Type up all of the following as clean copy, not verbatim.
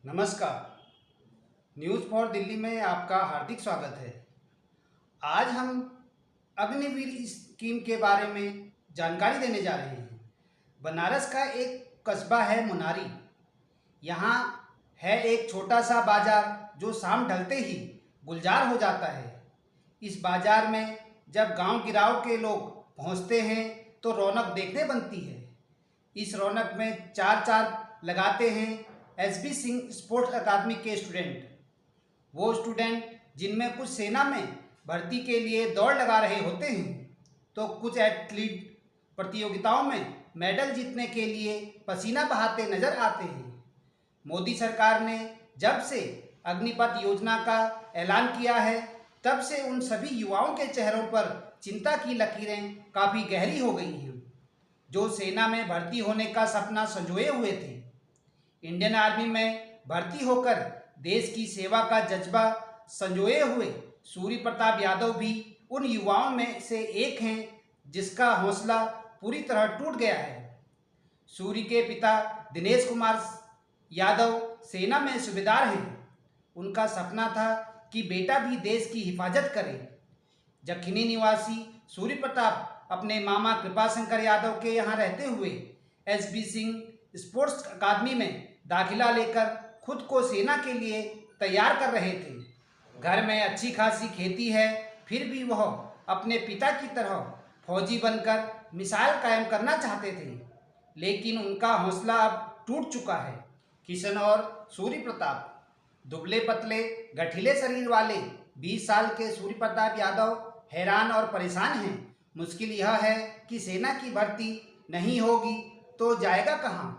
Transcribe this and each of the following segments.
नमस्कार। News for Delhi में आपका हार्दिक स्वागत है। आज हम अग्निवीर स्कीम के बारे में जानकारी देने जा रहे हैं। बनारस का एक कस्बा है मुनारी। यहाँ है एक छोटा सा बाजार जो शाम ढलते ही गुलजार हो जाता है। इस बाजार में जब गांव गिराव के लोग पहुँचते हैं तो रौनक देखने बनती है। इस रौनक में चार चार लगाते हैं एसबी सिंह स्पोर्ट्स अकादमी के स्टूडेंट। वो स्टूडेंट जिनमें कुछ सेना में भर्ती के लिए दौड़ लगा रहे होते हैं तो कुछ एथलीट प्रतियोगिताओं में मेडल जीतने के लिए पसीना बहाते नजर आते हैं। मोदी सरकार ने जब से अग्निपथ योजना का ऐलान किया है तब से उन सभी युवाओं के चेहरों पर चिंता की लकीरें काफ़ी गहरी हो गई हैं जो सेना में भर्ती होने का सपना संजोए हुए थे। इंडियन आर्मी में भर्ती होकर देश की सेवा का जज्बा संजोए हुए सूर्य प्रताप यादव भी उन युवाओं में से एक हैं जिसका हौसला पूरी तरह टूट गया है। सूर्य के पिता दिनेश कुमार यादव सेना में सूबेदार हैं। उनका सपना था कि बेटा भी देश की हिफाजत करे। जखनी निवासी सूर्य प्रताप अपने मामा कृपाशंकर यादव के यहाँ रहते हुए एसबी सिंह स्पोर्ट्स अकादमी में दाखिला लेकर खुद को सेना के लिए तैयार कर रहे थे। घर में अच्छी खासी खेती है फिर भी वह अपने पिता की तरह फौजी बनकर मिसाइल कायम करना चाहते थे, लेकिन उनका हौसला अब टूट चुका है। किशन और सूर्य प्रताप दुबले पतले गठीले शरीर वाले 20 साल के सूर्य प्रताप यादव हैरान और परेशान हैं। मुश्किल यह है कि सेना की भर्ती नहीं होगी तो जाएगा कहाँ।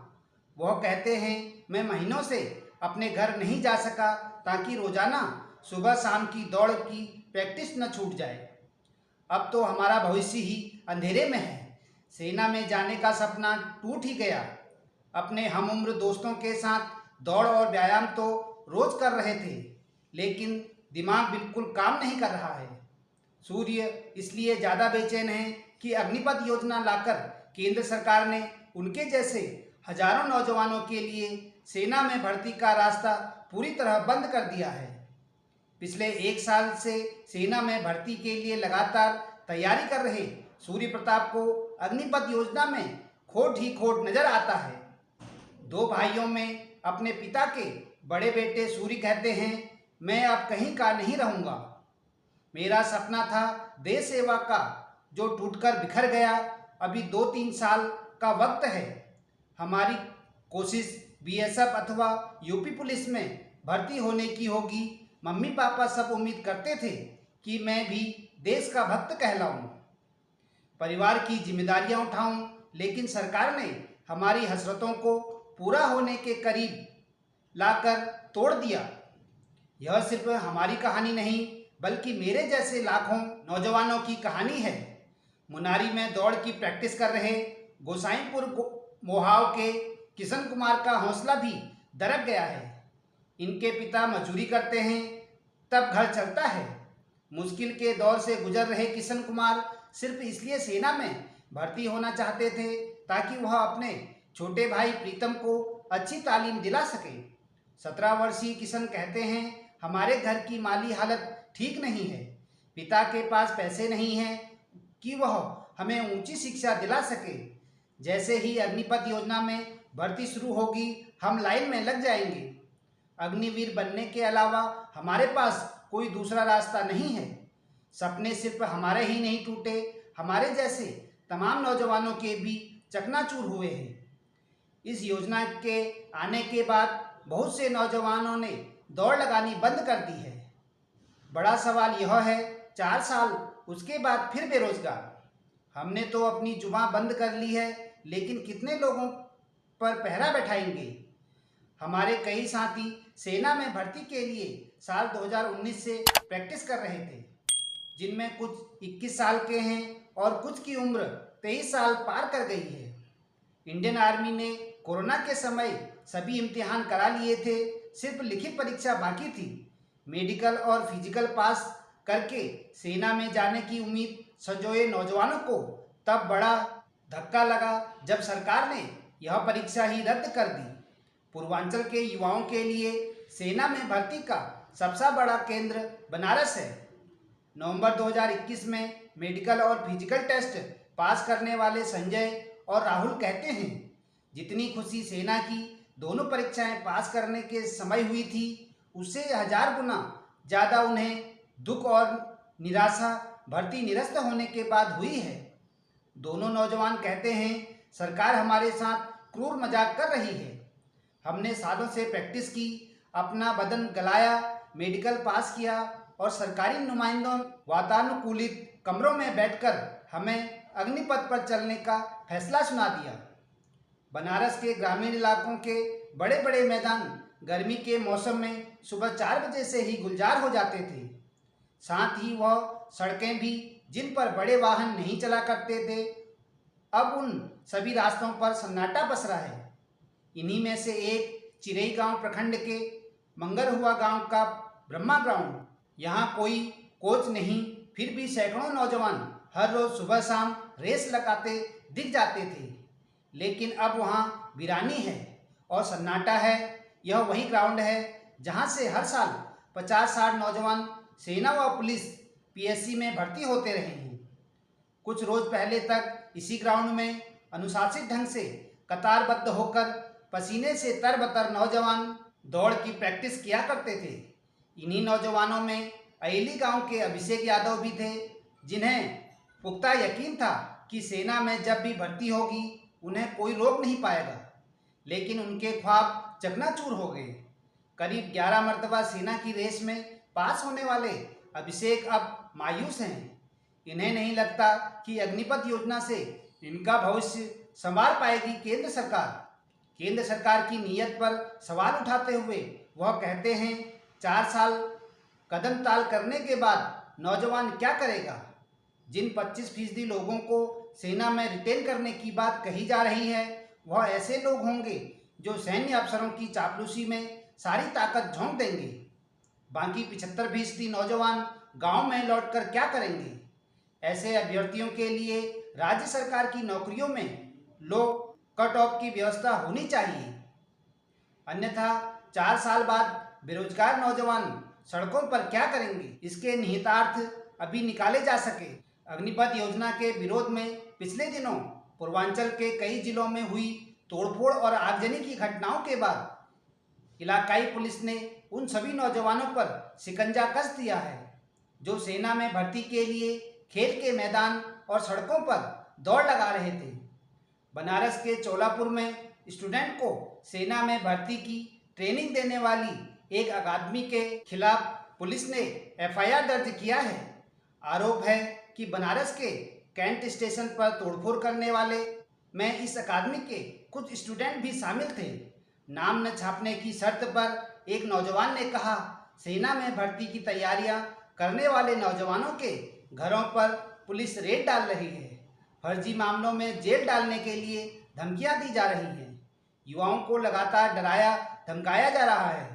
वह कहते हैं मैं महीनों से अपने घर नहीं जा सका ताकि रोजाना सुबह शाम की दौड़ की प्रैक्टिस न छूट जाए। अब तो हमारा भविष्य ही अंधेरे में है। सेना में जाने का सपना टूट ही गया। अपने हम उम्र दोस्तों के साथ दौड़ और व्यायाम तो रोज कर रहे थे, लेकिन दिमाग बिल्कुल काम नहीं कर रहा है। सूर्य इसलिए ज़्यादा बेचैन है कि अग्निपथ योजना लाकर केंद्र सरकार ने उनके जैसे हजारों नौजवानों के लिए सेना में भर्ती का रास्ता पूरी तरह बंद कर दिया है। पिछले 1 साल से सेना में भर्ती के लिए लगातार तैयारी कर रहे सूर्य प्रताप को अग्निपथ योजना में खोट ही खोट नजर आता है। 2 भाइयों में अपने पिता के बड़े बेटे सूर्य कहते हैं मैं अब कहीं का नहीं रहूँगा। मेरा सपना था देश सेवा का जो टूटकर बिखर गया। अभी 2-3 साल का वक्त है। हमारी कोशिश बीएसएफ अथवा यूपी पुलिस में भर्ती होने की होगी। मम्मी पापा सब उम्मीद करते थे कि मैं भी देश का भक्त कहलाऊं, परिवार की जिम्मेदारियां उठाऊं, लेकिन सरकार ने हमारी हसरतों को पूरा होने के करीब लाकर तोड़ दिया। यह सिर्फ हमारी कहानी नहीं बल्कि मेरे जैसे लाखों नौजवानों की कहानी है। मुनारी में दौड़ की प्रैक्टिस कर रहे गोसाईपुर मोहाव के किशन कुमार का हौसला भी दरक गया है। इनके पिता मजदूरी करते हैं तब घर चलता है। मुश्किल के दौर से गुजर रहे किशन कुमार सिर्फ इसलिए सेना में भर्ती होना चाहते थे ताकि वह अपने छोटे भाई प्रीतम को अच्छी तालीम दिला सके। 17 वर्षीय किशन कहते हैं हमारे घर की माली हालत ठीक नहीं है। पिता के पास पैसे नहीं हैं कि वह हमें ऊंची शिक्षा दिला सके। जैसे ही अग्निपथ योजना में भर्ती शुरू होगी हम लाइन में लग जाएंगे। अग्निवीर बनने के अलावा हमारे पास कोई दूसरा रास्ता नहीं है। सपने सिर्फ हमारे ही नहीं टूटे, हमारे जैसे तमाम नौजवानों के भी चकनाचूर हुए हैं। इस योजना के आने के बाद बहुत से नौजवानों ने दौड़ लगानी बंद कर दी है। बड़ा सवाल यह है 4 साल उसके बाद फिर बेरोजगार। हमने तो अपनी जुबान बंद कर ली है, लेकिन कितने लोगों पर पहरा बैठाएंगे। हमारे कई साथी सेना में भर्ती के लिए साल 2019 से प्रैक्टिस कर रहे थे, जिनमें कुछ 21 साल के हैं और कुछ की उम्र 23 साल पार कर गई है। इंडियन आर्मी ने कोरोना के समय सभी इम्तिहान करा लिए थे, सिर्फ लिखित परीक्षा बाकी थी। मेडिकल और फिजिकल पास करके सेना में जाने की उम्मीद संजोए नौजवानों को तब बड़ा धक्का लगा जब सरकार ने यह परीक्षा ही रद्द कर दी। पूर्वांचल के युवाओं के लिए सेना में भर्ती का सबसे बड़ा केंद्र बनारस है। नवंबर 2021 में मेडिकल और फिजिकल टेस्ट पास करने वाले संजय और राहुल कहते हैं, जितनी खुशी सेना की दोनों परीक्षाएं पास करने के समय हुई थी, उससे 1000 गुना ज़्यादा उन्हें दुख और निराशा भर्ती निरस्त होने के बाद हुई है। दोनों नौजवान कहते हैं, सरकार हमारे साथ क्रूर मजाक कर रही है। हमने सालों से प्रैक्टिस की, अपना बदन गलाया, मेडिकल पास किया और सरकारी नुमाइंदों वातानुकूलित कमरों में बैठकर हमें अग्निपथ पर चलने का फैसला सुना दिया। बनारस के ग्रामीण इलाकों के बड़े बड़े मैदान गर्मी के मौसम में सुबह 4 बजे से ही गुलजार हो जाते थे। साथ ही वह सड़कें भी, जिन पर बड़े वाहन नहीं चला करते थे, अब उन सभी रास्तों पर सन्नाटा पसरा है। इन्हीं में से एक चिरई गांव प्रखंड के मंगरहुआ गांव का ब्रह्मा ग्राउंड। यहाँ कोई कोच नहीं, फिर भी सैकड़ों नौजवान हर रोज सुबह शाम रेस लगाते दिख जाते थे। लेकिन अब वहाँ वीरानी है और सन्नाटा है। यह वही ग्राउंड है जहाँ से हर साल 50-60 नौजवान सेना व पुलिस पीएससी में भर्ती होते रहे हैं। कुछ रोज पहले तक इसी ग्राउंड में अनुशासित ढंग से कतारबद्ध होकर पसीने से तरबतर नौजवान दौड़ की प्रैक्टिस किया करते थे। इन्हीं नौजवानों में अयली गांव के अभिषेक यादव भी थे, जिन्हें पुख्ता यकीन था कि सेना में जब भी भर्ती होगी उन्हें कोई रोक नहीं पाएगा। लेकिन उनके ख्वाब चकनाचूर हो गए। करीब 11 मरतबा सेना की रेस में पास होने वाले अभिषेक अब मायूस हैं। इन्हें नहीं लगता कि अग्निपथ योजना से इनका भविष्य संवार पाएगी केंद्र सरकार। केंद्र सरकार की नीयत पर सवाल उठाते हुए वह कहते हैं, 4 साल कदम ताल करने के बाद नौजवान क्या करेगा। जिन 25% लोगों को सेना में रिटेन करने की बात कही जा रही है, वह ऐसे लोग होंगे जो सैन्य अफसरों की चापलूसी में सारी ताकत झोंक देंगे। बाकी 75% नौजवान गांव में लौटकर क्या करेंगे। ऐसे अभ्यर्थियों के लिए राज्य सरकार की नौकरियों में लो कट ऑफ की व्यवस्था होनी चाहिए, अन्यथा 4 साल बाद बेरोजगार नौजवान सड़कों पर क्या करेंगे, इसके निहितार्थ अभी निकाले जा सके। अग्निपथ योजना के विरोध में पिछले दिनों पूर्वांचल के कई जिलों में हुई तोड़फोड़ और आगजनी की घटनाओं के बाद इलाकाई पुलिस ने उन सभी नौजवानों पर शिकंजा कस दिया है जो सेना में भर्ती के लिए खेल के मैदान और सड़कों पर दौड़ लगा रहे थे। बनारस के चोलापुर में स्टूडेंट को सेना में भर्ती की ट्रेनिंग देने वाली एक अकादमी के खिलाफ पुलिस ने एफआईआर दर्ज किया है। आरोप है कि बनारस के कैंट स्टेशन पर तोड़फोड़ करने वाले में इस अकादमी के कुछ स्टूडेंट भी शामिल थे। नाम न छापने की शर्त पर एक नौजवान ने कहा, सेना में भर्ती की तैयारियां करने वाले नौजवानों के घरों पर पुलिस रेड डाल रही है। फर्जी मामलों में जेल डालने के लिए धमकियां दी जा रही हैं। युवाओं को लगातार डराया धमकाया जा रहा है।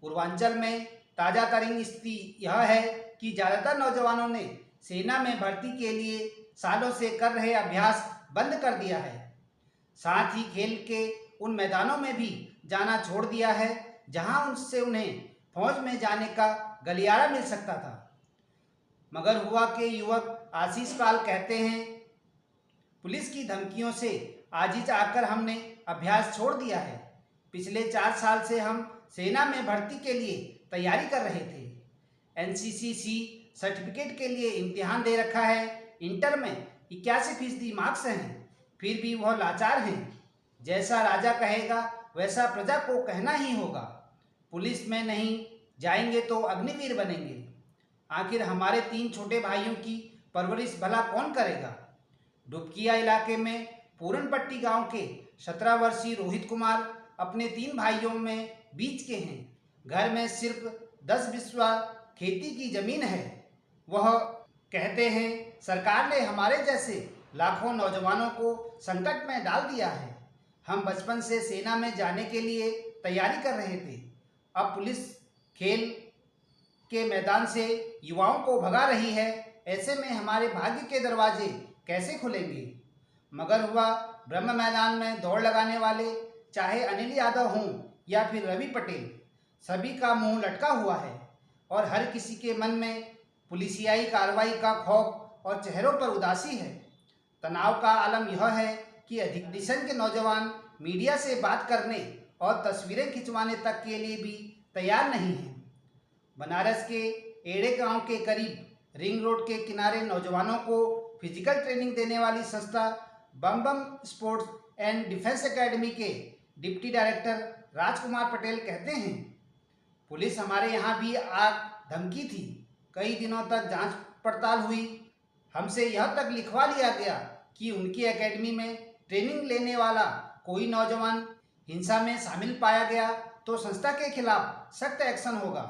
पूर्वांचल में ताज़ा तरीन स्थिति यह है कि ज़्यादातर नौजवानों ने सेना में भर्ती के लिए सालों से कर रहे अभ्यास बंद कर दिया है। साथ ही खेल के उन मैदानों में भी जाना छोड़ दिया है जहां उनसे उन्हें फौज में जाने का गलियारा मिल सकता था। मगर हुआ के युवक आशीष पाल कहते हैं, पुलिस की धमकियों से आजिज आकर हमने अभ्यास छोड़ दिया है। पिछले 4 साल से हम सेना में भर्ती के लिए तैयारी कर रहे थे। एनसीसी सर्टिफिकेट के लिए इम्तिहान दे रखा है। इंटर में 81% मार्क्स हैं, फिर भी वह लाचार हैं। जैसा राजा कहेगा वैसा प्रजा को कहना ही होगा। पुलिस में नहीं जाएंगे तो अग्निवीर बनेंगे। आखिर हमारे 3 छोटे भाइयों की परवरिश भला कौन करेगा। डुबकिया इलाके में पूरनपट्टी गांव के 17 वर्षीय रोहित कुमार अपने 3 भाइयों में बीच के हैं। घर में सिर्फ 10 बिस्वा खेती की जमीन है। वह कहते हैं, सरकार ने हमारे जैसे लाखों नौजवानों को संकट में डाल दिया है। हम बचपन से सेना में जाने के लिए तैयारी कर रहे थे। अब पुलिस खेल के मैदान से युवाओं को भगा रही है। ऐसे में हमारे भाग्य के दरवाजे कैसे खुलेंगे। मगर हुआ ब्रह्म मैदान में दौड़ लगाने वाले चाहे अनिल यादव हों या फिर रवि पटेल, सभी का मुंह लटका हुआ है और हर किसी के मन में पुलिसियाई कार्रवाई का खौफ और चेहरों पर उदासी है। तनाव का आलम यह है कि अधिकांश के नौजवान मीडिया से बात करने और तस्वीरें खिंचवाने तक के लिए भी तैयार नहीं हैं। बनारस के एड़े गांव के करीब रिंग रोड के किनारे नौजवानों को फिजिकल ट्रेनिंग देने वाली संस्था बम बम स्पोर्ट्स एंड डिफेंस एकेडमी के डिप्टी डायरेक्टर राजकुमार पटेल कहते हैं, पुलिस हमारे यहाँ भी आग धमकी थी, कई दिनों तक जांच पड़ताल हुई, हमसे यह तक लिखवा लिया गया कि उनकी एकेडमी में ट्रेनिंग लेने वाला कोई नौजवान हिंसा में शामिल पाया गया तो संस्था के खिलाफ सख्त एक्शन होगा।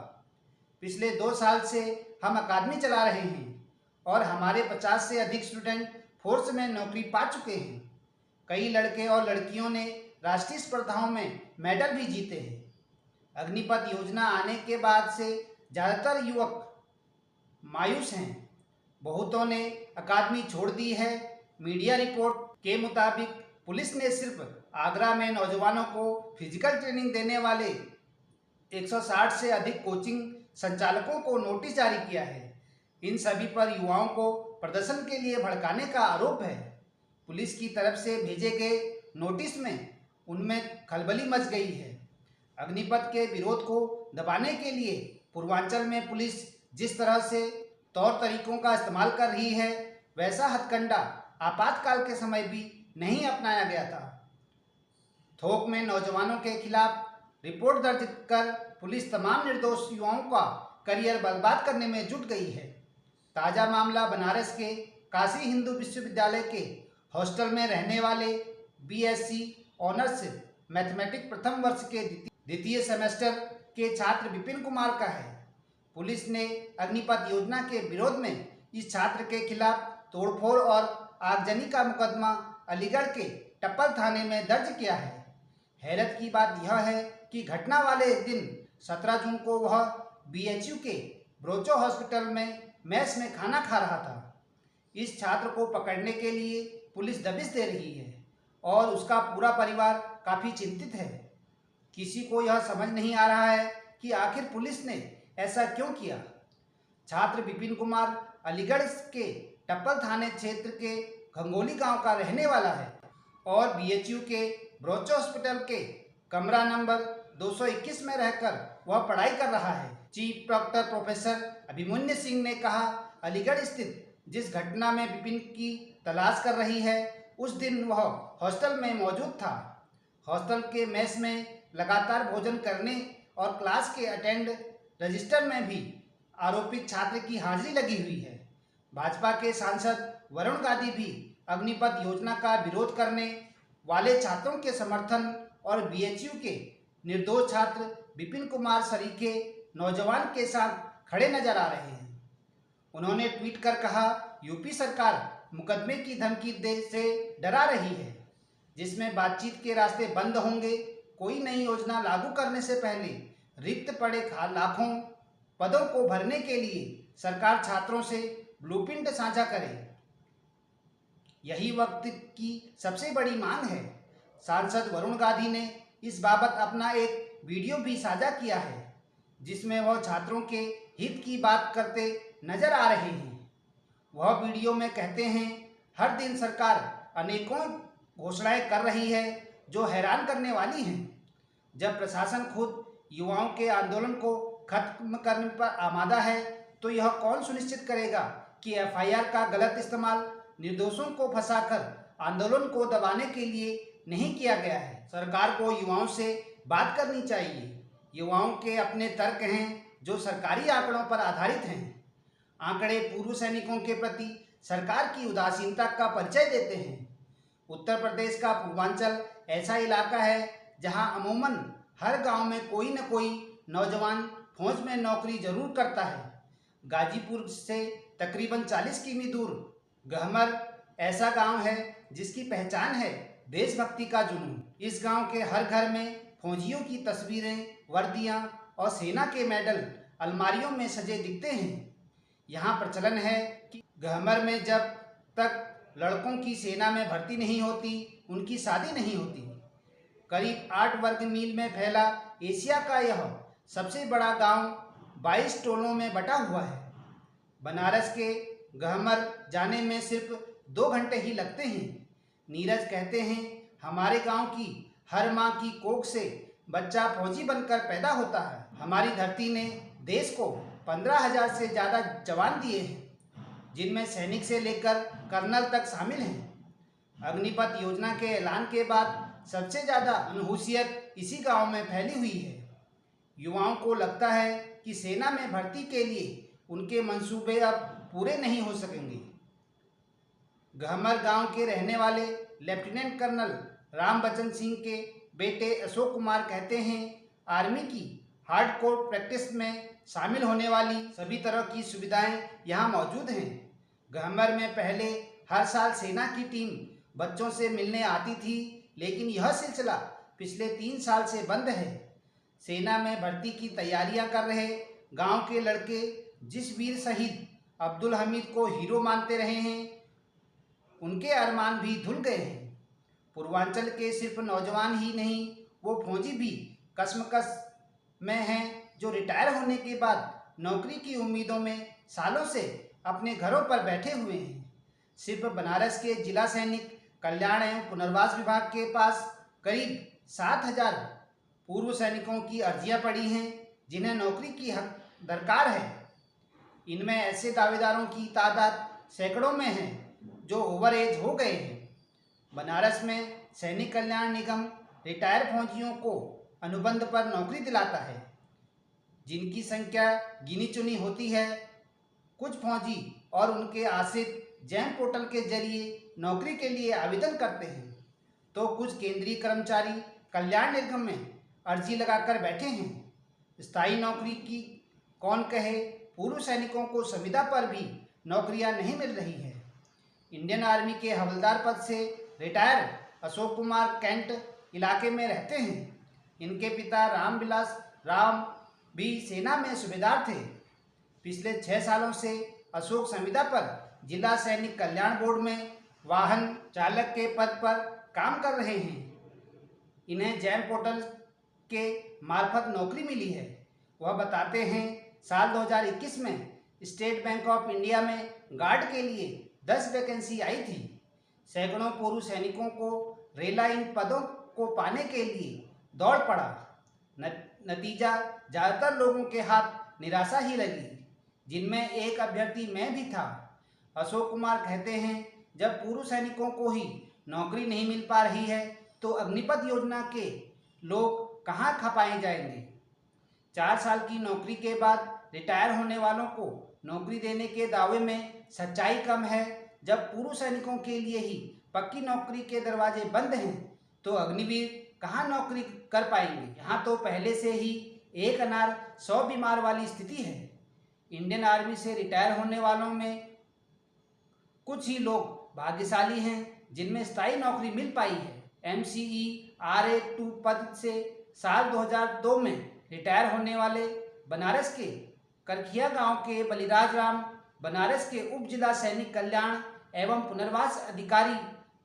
पिछले 2 साल से हम अकादमी चला रहे हैं और हमारे 50 से अधिक स्टूडेंट फोर्स में नौकरी पा चुके हैं। कई लड़के और लड़कियों ने राष्ट्रीय स्पर्धाओं में मेडल भी जीते हैं। अग्निपथ योजना आने के बाद से ज़्यादातर युवक मायूस हैं, बहुतों ने अकादमी छोड़ दी है। मीडिया रिपोर्ट के मुताबिक पुलिस ने सिर्फ आगरा में नौजवानों को फिजिकल ट्रेनिंग देने वाले 160 से अधिक कोचिंग संचालकों को नोटिस जारी किया है। इन सभी पर युवाओं को प्रदर्शन के लिए भड़काने का आरोप है। पुलिस की तरफ से भेजे गए नोटिस में उनमें खलबली मच गई है। अग्निपथ के विरोध को दबाने के लिए पूर्वांचल में पुलिस जिस तरह से तौर तरीकों का इस्तेमाल कर रही है, वैसा हथकंडा आपातकाल के समय भी नहीं अपनाया गया था। थोक में नौजवानों के खिलाफ रिपोर्ट दर्ज कर पुलिस तमाम निर्दोष युवाओं का करियर बर्बाद करने में जुट गई है। ताज़ा मामला बनारस के काशी हिंदू विश्वविद्यालय के हॉस्टल में रहने वाले बीएससी ऑनर्स मैथमेटिक्स प्रथम वर्ष के द्वितीय सेमेस्टर के छात्र विपिन कुमार का है। पुलिस ने अग्निपथ योजना के विरोध में इस छात्र के खिलाफ तोड़फोड़ और आगजनी का मुकदमा अलीगढ़ के टप्पल थाने में दर्ज किया है। हैरत की बात यह है कि घटना वाले दिन 17 जून को वह बीएचयू के ब्रोचो हॉस्पिटल में मेस में खाना खा रहा था। इस छात्र को पकड़ने के लिए पुलिस दबिश दे रही है और उसका पूरा परिवार काफ़ी चिंतित है। किसी को यह समझ नहीं आ रहा है कि आखिर पुलिस ने ऐसा क्यों किया। छात्र विपिन कुमार अलीगढ़ के टप्पल थाने क्षेत्र के घंगोली गांव का रहने वाला है और बीएचयू के ब्रोचो हॉस्पिटल के कमरा नंबर 221 में रहकर वह पढ़ाई कर रहा है। Chief doctor professor Abhimanyu Singh ने कहा, अलीगढ़ स्थित जिस घटना में विपिन की तलाश कर रही है, उस दिन वह हॉस्टल में मौजूद था। हॉस्टल के मेस में लगातार भोजन करने और क्लास के अटेंड रजिस्टर में भी आरोपित छात्र की हाजिरी लगी हुई है। भाजपा के सांसद वरुण गांधी भी अग्निपथ योजना का विरोध करने वाले छात्रों के समर्थन और बीएचयू के निर्दोष छात्र विपिन कुमार सरीखे नौजवान के साथ खड़े नजर आ रहे हैं। उन्होंने ट्वीट कर कहा, यूपी सरकार मुकदमे की धमकी से डरा रही है, जिसमें बातचीत के रास्ते बंद होंगे। कोई नई योजना लागू करने से पहले रिक्त पड़े लाखों पदों को भरने के लिए सरकार छात्रों से ब्लूप्रिंट साझा करे। यही वक्त की सबसे बड़ी मांग है। सांसद वरुण गांधी ने इस बाबत अपना एक वीडियो भी साझा किया है, जिसमें वह छात्रों के हित की बात करते नजर आ रहे हैं। वह वीडियो में कहते हैं, हर दिन सरकार अनेकों घोषणाएं कर रही है जो हैरान करने वाली हैं। जब प्रशासन खुद युवाओं के आंदोलन को खत्म करने पर आमादा है, तो यह कौन सुनिश्चित करेगा कि एफआईआर का गलत इस्तेमाल निर्दोषों को फंसाकर आंदोलन को दबाने के लिए नहीं किया गया है। सरकार को युवाओं से बात करनी चाहिए। युवाओं के अपने तर्क हैं जो सरकारी आंकड़ों पर आधारित हैं। आंकड़े पूर्व सैनिकों के प्रति सरकार की उदासीनता का परिचय देते हैं। उत्तर प्रदेश का पूर्वांचल ऐसा इलाका है जहां अमूमन हर गांव में कोई न कोई नौजवान फौज में नौकरी जरूर करता है। गाजीपुर से तकरीबन 40 किमी दूर गहमर ऐसा गांव है जिसकी पहचान है देशभक्ति का जुनून। इस गांव के हर घर में फौजियों की तस्वीरें, वर्दियां और सेना के मेडल अलमारियों में सजे दिखते हैं। यहाँ प्रचलन है कि गहमर में जब तक लड़कों की सेना में भर्ती नहीं होती, उनकी शादी नहीं होती। करीब 8 वर्ग मील में फैला एशिया का यह सबसे बड़ा गांव 22 टोलों में बटा हुआ है। बनारस के गहमर जाने में सिर्फ 2 घंटे ही लगते हैं। नीरज कहते हैं, हमारे गांव की हर माँ की कोख से बच्चा फौजी बनकर पैदा होता है। हमारी धरती ने देश को 15,000 से ज़्यादा जवान दिए हैं, जिनमें सैनिक से लेकर कर्नल तक शामिल हैं। अग्निपथ योजना के ऐलान के बाद सबसे ज़्यादा अनहुसियत इसी गांव में फैली हुई है। युवाओं को लगता है कि सेना में भर्ती के लिए उनके मंसूबे अब पूरे नहीं हो सकेंगे। गहमर गांव के रहने वाले लेफ्टिनेंट कर्नल राम बच्चन सिंह के बेटे अशोक कुमार कहते हैं, आर्मी की हार्डकोर प्रैक्टिस में शामिल होने वाली सभी तरह की सुविधाएं यहां मौजूद हैं। गहमर में पहले हर साल सेना की टीम बच्चों से मिलने आती थी, लेकिन यह सिलसिला पिछले 3 साल से बंद है। सेना में भर्ती की तैयारियां कर रहे गांव के लड़के जिस वीर शहीद अब्दुल हमीद को हीरो मानते रहे हैं, उनके अरमान भी धुल गए हैं। पूर्वांचल के सिर्फ नौजवान ही नहीं, वो फौजी भी कश्मकश में हैं, जो रिटायर होने के बाद नौकरी की उम्मीदों में सालों से अपने घरों पर बैठे हुए हैं। सिर्फ बनारस के जिला सैनिक कल्याण एवं पुनर्वास विभाग के पास करीब 7,000 पूर्व सैनिकों की अर्जियां पड़ी हैं, जिन्हें नौकरी की हक दरकार है। इनमें ऐसे दावेदारों की तादाद सैकड़ों में है जो ओवर एज हो गए हैं। बनारस में सैनिक कल्याण निगम रिटायर फौजियों को अनुबंध पर नौकरी दिलाता है, जिनकी संख्या गिनी चुनी होती है। कुछ फौजी और उनके आश्रित जैम पोर्टल के जरिए नौकरी के लिए आवेदन करते हैं, तो कुछ केंद्रीय कर्मचारी कल्याण निगम में अर्जी लगाकर बैठे हैं। स्थायी नौकरी की कौन कहे, पूर्व सैनिकों को संविदा पर भी नौकरियां नहीं मिल रही है। इंडियन आर्मी के हवलदार पद से रिटायर अशोक कुमार कैंट इलाके में रहते हैं। इनके पिता रामविलास राम भी सेना में सूबेदार थे। पिछले 6 सालों से अशोक संविदा पर जिला सैनिक कल्याण बोर्ड में वाहन चालक के पद पर काम कर रहे हैं। इन्हें जैम पोर्टल के मार्फत नौकरी मिली है। वह बताते हैं, साल 2021 में स्टेट बैंक ऑफ इंडिया में गार्ड के लिए 10 वैकेंसी आई थी। सैकड़ों पूर्व सैनिकों को रेला इन पदों को पाने के लिए दौड़ पड़ा। नतीजा ज़्यादातर लोगों के हाथ निराशा ही लगी, जिनमें एक अभ्यर्थी मैं भी था। अशोक कुमार कहते हैं, जब पूर्व सैनिकों को ही नौकरी नहीं मिल पा रही है, तो अग्निपथ योजना के लोग कहाँ खपाए जाएंगे। 4 साल की नौकरी के बाद रिटायर होने वालों को नौकरी देने के दावे में सच्चाई कम है। जब पूर्व सैनिकों के लिए ही पक्की नौकरी के दरवाजे बंद हैं, तो अग्निवीर कहाँ नौकरी कर पाएंगे। यहाँ तो पहले से ही एक अनार 100 बीमार वाली स्थिति है। इंडियन आर्मी से रिटायर होने वालों में कुछ ही लोग भाग्यशाली हैं, जिनमें स्थायी नौकरी मिल पाई है। MCE RA2 पद से साल 2002 में रिटायर होने वाले बनारस के करखिया गांव के बलिराज राम बनारस के उप जिला सैनिक कल्याण एवं पुनर्वास अधिकारी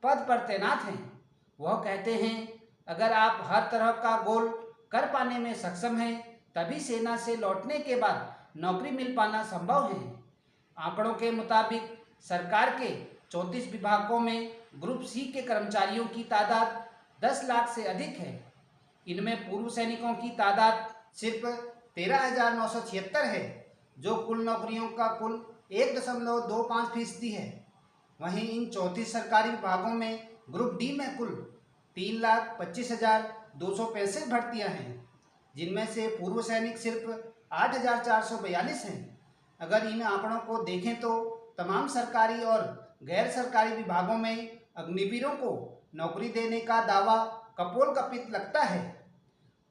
पद पर तैनात हैं। वह कहते हैं, अगर आप हर तरह का गोल कर पाने में सक्षम हैं, तभी सेना से लौटने के बाद नौकरी मिल पाना संभव है। आंकड़ों के मुताबिक सरकार के 34 विभागों में ग्रुप C के कर्मचारियों की तादाद 10 लाख से अधिक है। इनमें पूर्व सैनिकों की तादाद सिर्फ 13,976 है, जो कुल नौकरियों का कुल 1.25% है। वहीं इन 34 सरकारी विभागों में ग्रुप D में कुल 3,25,265 भर्तियां हैं, जिनमें से पूर्व सैनिक सिर्फ 8,442 हैं। अगर इन आंकड़ों को देखें तो तमाम सरकारी और गैर सरकारी विभागों में अग्निवीरों को नौकरी देने का दावा कपोलकल्पित लगता है।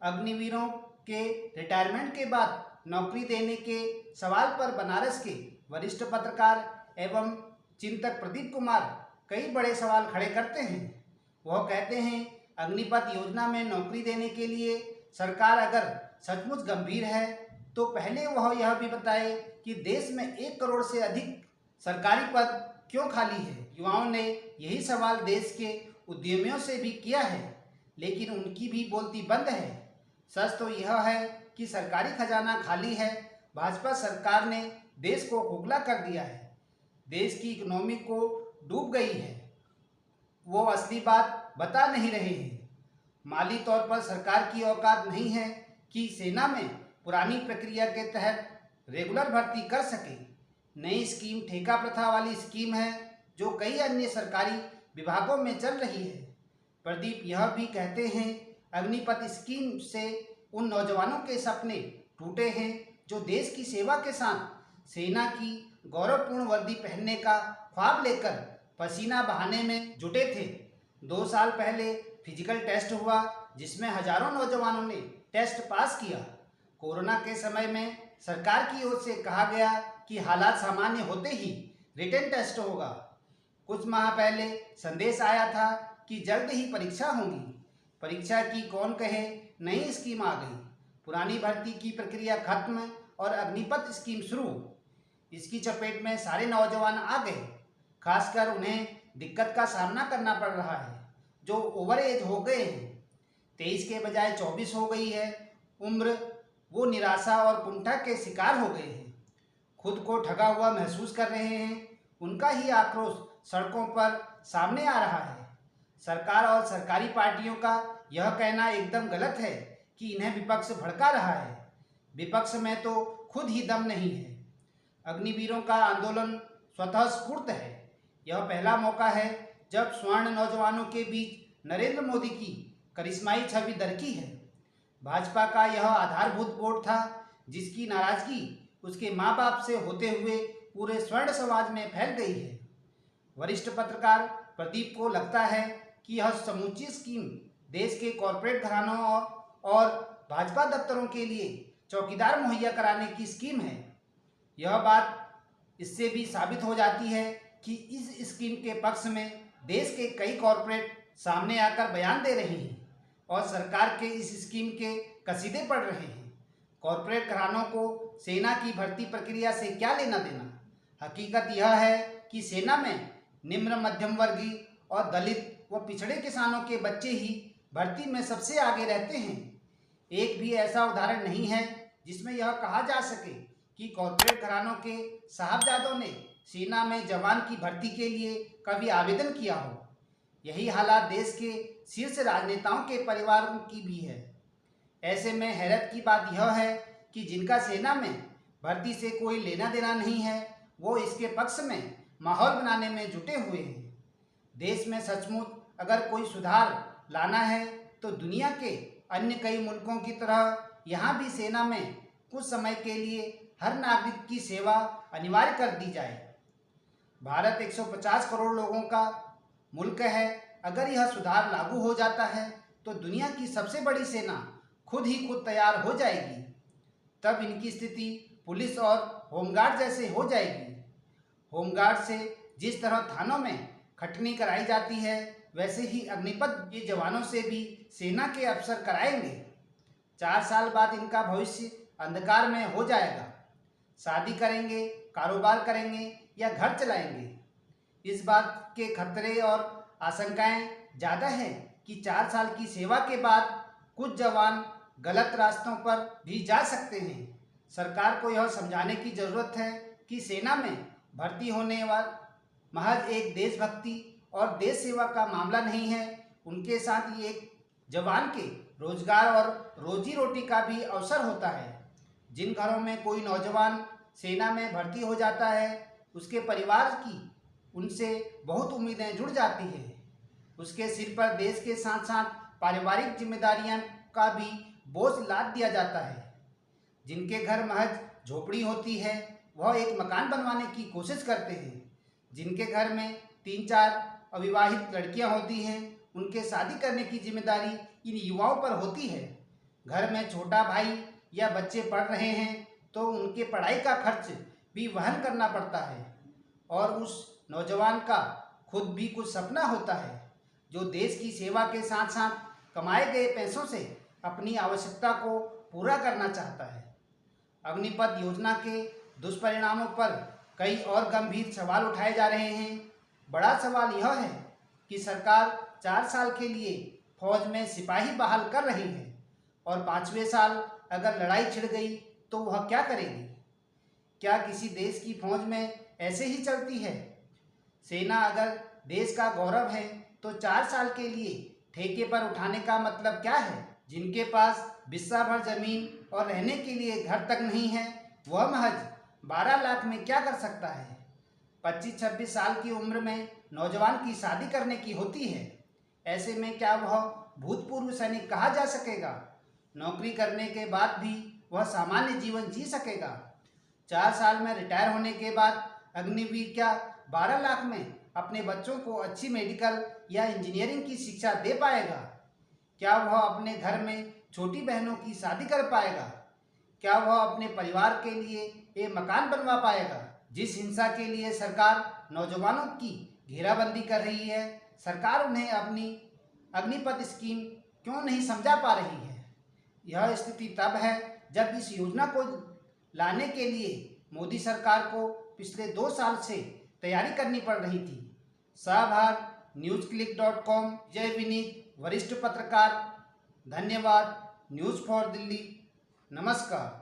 अग्निवीरों के रिटायरमेंट के बाद नौकरी देने के सवाल पर बनारस के वरिष्ठ पत्रकार एवं चिंतक प्रदीप कुमार कई बड़े सवाल खड़े करते हैं। वह कहते हैं, अग्निपथ योजना में नौकरी देने के लिए सरकार अगर सचमुच गंभीर है, तो पहले वह यह भी बताए कि देश में 1 करोड़ से अधिक सरकारी पद क्यों खाली है। युवाओं ने यही सवाल देश के उद्यमियों से भी किया है, लेकिन उनकी भी बोलती बंद है। सच तो यह है कि सरकारी खजाना खाली है। भाजपा सरकार ने देश को खोखला कर दिया है। देश की इकोनॉमी को डूब गई है। वो असली बात बता नहीं रहे हैं। माली तौर पर सरकार की औकात नहीं है कि सेना में पुरानी प्रक्रिया के तहत रेगुलर भर्ती कर सके। नई स्कीम ठेका प्रथा वाली स्कीम है जो कई अन्य सरकारी विभागों में चल रही है। प्रदीप यह भी कहते हैं, अग्निपथ स्कीम से उन नौजवानों के सपने टूटे हैं जो देश की सेवा के साथ सेना की गौरवपूर्ण वर्दी पहनने का ख्वाब लेकर पसीना बहाने में जुटे थे। 2 साल पहले फिजिकल टेस्ट हुआ जिसमें हजारों नौजवानों ने टेस्ट पास किया। कोरोना के समय में सरकार की ओर से कहा गया कि हालात सामान्य होते ही रिटन टेस्ट होगा। कुछ माह पहले संदेश आया था कि जल्द ही परीक्षा होगी। परीक्षा की कौन कहे, नई स्कीम आ गई। पुरानी भर्ती की प्रक्रिया खत्म और अग्निपथ स्कीम शुरू। इसकी चपेट में सारे नौजवान आ गए। खासकर उन्हें दिक्कत का सामना करना पड़ रहा है जो ओवर एज हो गए हैं। 23 के बजाय 24 हो गई है उम्र। वो निराशा और कुंठा के शिकार हो गए हैं। खुद को ठगा हुआ महसूस कर रहे हैं। उनका ही आक्रोश सड़कों पर सामने आ रहा है। सरकार और सरकारी पार्टियों का यह कहना एकदम गलत है कि इन्हें विपक्ष भड़का रहा है। विपक्ष में तो खुद ही दम नहीं है। अग्निवीरों का आंदोलन स्वतः स्फूर्त है। यह पहला मौका है जब स्वर्ण नौजवानों के बीच नरेंद्र मोदी की करिश्माई छवि दरकी है। भाजपा का यह आधारभूत वोट था जिसकी नाराजगी उसके माँ बाप से होते हुए पूरे स्वर्ण समाज में फैल गई है। वरिष्ठ पत्रकार प्रदीप को लगता है कि यह समूची स्कीम देश के कॉरपोरेट घरानों और भाजपा दफ्तरों के लिए चौकीदार मुहैया कराने की स्कीम है। यह बात इससे भी साबित हो जाती है कि इस स्कीम के पक्ष में देश के कई कॉरपोरेट सामने आकर बयान दे रहे हैं और सरकार के इस स्कीम के कसीदे पढ़ रहे हैं। कॉरपोरेट घरानों को सेना की भर्ती प्रक्रिया से क्या लेना देना। हकीकत यह है कि सेना में निम्न मध्यम वर्गीय और दलित व पिछड़े किसानों के बच्चे ही भर्ती में सबसे आगे रहते हैं। एक भी ऐसा उदाहरण नहीं है जिसमें यह कहा जा सके कि कॉरपोरेट घरानों के साहबजादों ने सेना में जवान की भर्ती के लिए कभी आवेदन किया हो। यही हालात देश के शीर्ष राजनेताओं के परिवारों की भी है। ऐसे में हैरत की बात यह है कि जिनका सेना में भर्ती से कोई लेना देना नहीं है वो इसके पक्ष में माहौल बनाने में जुटे हुए हैं। देश में सचमुच अगर कोई सुधार लाना है तो दुनिया के अन्य कई मुल्कों की तरह यहाँ भी सेना में कुछ समय के लिए हर नागरिक की सेवा अनिवार्य कर दी जाए। भारत 150 करोड़ लोगों का मुल्क है। अगर यह सुधार लागू हो जाता है तो दुनिया की सबसे बड़ी सेना खुद तैयार हो जाएगी। तब इनकी स्थिति पुलिस और होमगार्ड जैसे हो जाएगी। होमगार्ड से जिस तरह थानों में खटनी कराई जाती है वैसे ही अग्निपथ के जवानों से भी सेना के अफसर कराएंगे। 4 साल बाद इनका भविष्य अंधकार में हो जाएगा। शादी करेंगे, कारोबार करेंगे या घर चलाएंगे। इस बात के खतरे और आशंकाएं ज़्यादा है कि 4 साल की सेवा के बाद कुछ जवान गलत रास्तों पर भी जा सकते हैं। सरकार को यह समझाने की ज़रूरत है कि सेना में भर्ती होने वाला महज एक देशभक्ति और देश सेवा का मामला नहीं है। उनके साथ ही एक जवान के रोजगार और रोजी रोटी का भी अवसर होता है। जिन घरों में कोई नौजवान सेना में भर्ती हो जाता है उसके परिवार की उनसे बहुत उम्मीदें जुड़ जाती है। उसके सिर पर देश के साथ साथ पारिवारिक जिम्मेदारियां का भी बोझ लाद दिया जाता है। जिनके घर महज झोपड़ी होती है वह एक मकान बनवाने की कोशिश करते हैं। जिनके घर में 3-4 अविवाहित लड़कियां होती हैं उनके शादी करने की जिम्मेदारी इन युवाओं पर होती है। घर में छोटा भाई या बच्चे पढ़ रहे हैं तो उनके पढ़ाई का खर्च भी वहन करना पड़ता है। और उस नौजवान का खुद भी कुछ सपना होता है जो देश की सेवा के साथ साथ कमाए गए पैसों से अपनी आवश्यकता को पूरा करना चाहता है। अग्निपथ योजना के दुष्परिणामों पर कई और गंभीर सवाल उठाए जा रहे हैं। बड़ा सवाल यह है कि सरकार 4 साल के लिए फौज में सिपाही बहाल कर रही है और 5वें साल अगर लड़ाई छिड़ गई तो वह क्या करेगी? क्या किसी देश की फौज में ऐसे ही चलती है? सेना अगर देश का गौरव है तो 4 साल के लिए ठेके पर उठाने का मतलब क्या है? जिनके पास बिस्सा भर जमीन और रहने के लिए घर तक नहीं है, वह महज 12 लाख में क्या कर सकता है? 25-26 साल की उम्र में नौजवान की शादी करने की होती है। ऐसे में क्या वह भूतपूर्व सैनिक कहा जा सकेगा? नौकरी करने के बाद भी वह सामान्य जीवन जी सकेगा? 4 साल में रिटायर होने के बाद अग्निवीर क्या 12 लाख में अपने बच्चों को अच्छी मेडिकल या इंजीनियरिंग की शिक्षा दे पाएगा? क्या वह अपने घर में छोटी बहनों की शादी कर पाएगा? क्या वह अपने परिवार के लिए एक मकान बनवा पाएगा? जिस हिंसा के लिए सरकार नौजवानों की घेराबंदी कर रही है, सरकार उन्हें अपनी अग्निपथ स्कीम क्यों नहीं समझा पा रही है? यह स्थिति तब है जब इस योजना को लाने के लिए मोदी सरकार को पिछले 2 साल से तैयारी करनी पड़ रही थी। सहभाग newsclick.com। जय विनीत, वरिष्ठ पत्रकार। धन्यवाद। News for Delhi. नमस्कार।